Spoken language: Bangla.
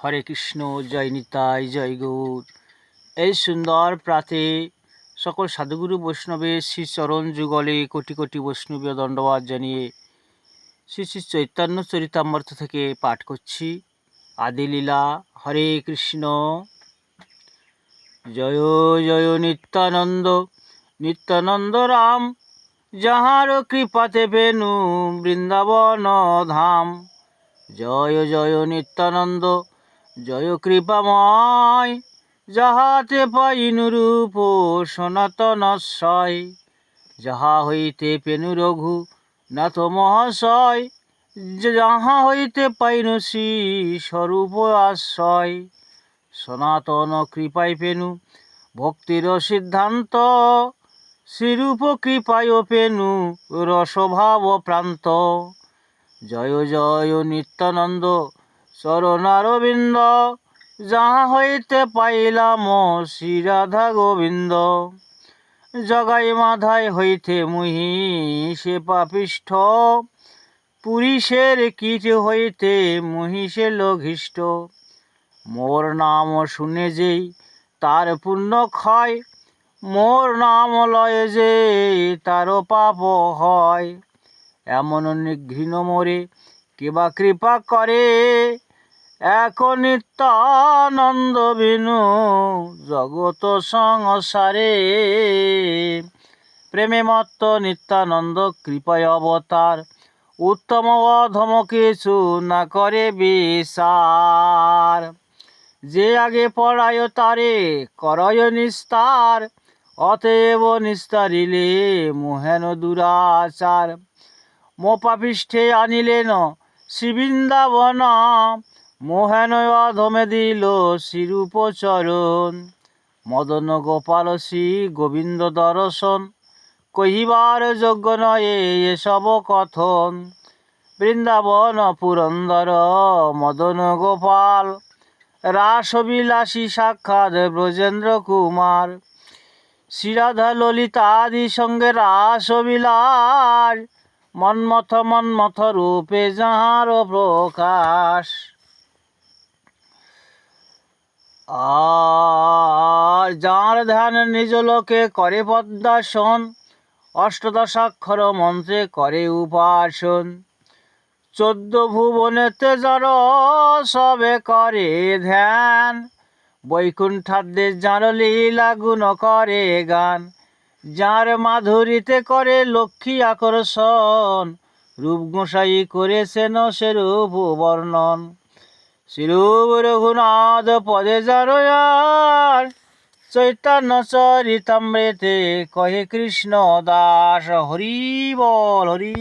হরে কৃষ্ণ, জয় নিতাই, জয় গৌর। এই সুন্দর প্রাতে সকল সাধুগুরু বৈষ্ণবের শ্রী চরণ যুগলে কোটি কোটি বৈষ্ণবীয় দণ্ডবাদ জানিয়ে শ্রী শ্রী চৈতন্য চরিতামৃত থেকে পাঠ করছি। আদিলীলা। হরে কৃষ্ণ। জয় জয় নিত্যানন্দ, নিত্যানন্দ রাম, যাহার কৃপাতে বেনু বৃন্দাবন ধাম। জয় জয় নিত্যানন্দ, জয় কৃপাময়, যাহাতে পাইনু রূপ সনাতনশ্বয়। যাহা হইতে পেনু রঘু নাথ মহাশয়, যাহা হইতে পাইনু শ্রী স্বরূপ আশ্রয়। সনাতন কৃপায় পেনু ভক্তির সিদ্ধান্ত, শ্রীরূপ কৃপায় পেনু রসভাব প্রান্ত। জয় জয় নিত্যানন্দ চরণারবিন্দ, যাহা হইতে পাইলাম শ্রী রাধা গোবিন্দ। জগাই মাধায় হইতে মুহি সে পাপিষ্ঠ, পুরুষের কীট হইতে মহিষে লঘিষ্ঠ। মোর নাম শুনে যেই তার পুণ্য ক্ষয়, মোর নাম লয়ে যে তার পাপ হয়। এমন নিঘৃণ মোরে কেবা কৃপা করে, এক নিত্যানন্দ বিনু জগত সংসারে। প্রেমে মত্ত নিত্যানন্দ কৃপায় অবতার, উত্তম অধম কিছু না করে বিচার। যে আগে পড়ায় তারে করয় নিস্তার, অতএব নিস্তারিলে মোহেন দুরাচার। মো পাপিষ্ঠে আনিলেন শ্রী বৃন্দাবন, মোহেন অধমে দিল শ্রীরূপ চরণ। মদন গোপাল শ্রী গোবিন্দ দর্শন, কহিবার যোগ্য নয় এসব কথন। বৃন্দাবন পুরন্দর মদন গোপাল, রাসবিলাসী সাক্ষাৎ ব্রজেন্দ্র কুমার। শ্রীরাধা ললিতাদি সঙ্গে রাসবিলাস, মন্মথ মন্মথ রূপে যাহার প্রকাশ। আর যার ধ্যান নিজ লোকে করে পদ্মাসন, অষ্টদশাক্ষর মন্ত্রে করে উপাসন। 14 ভুবনেতে যার সবে করে ধ্যান, বৈকুণ্ঠাদ্যে যার লীলা গুণ করে গান। যার মাধুরীতে করে লক্ষ্মী আকর্ষণ, রূপ গোসাই করেছেন সেরূপ বর্ণন। শ্রীরূপ রঘুনাথ পদে যার আর, চৈতন্য চরিতামৃতে কহে কৃষ্ণ দাস। হরি বল হরি।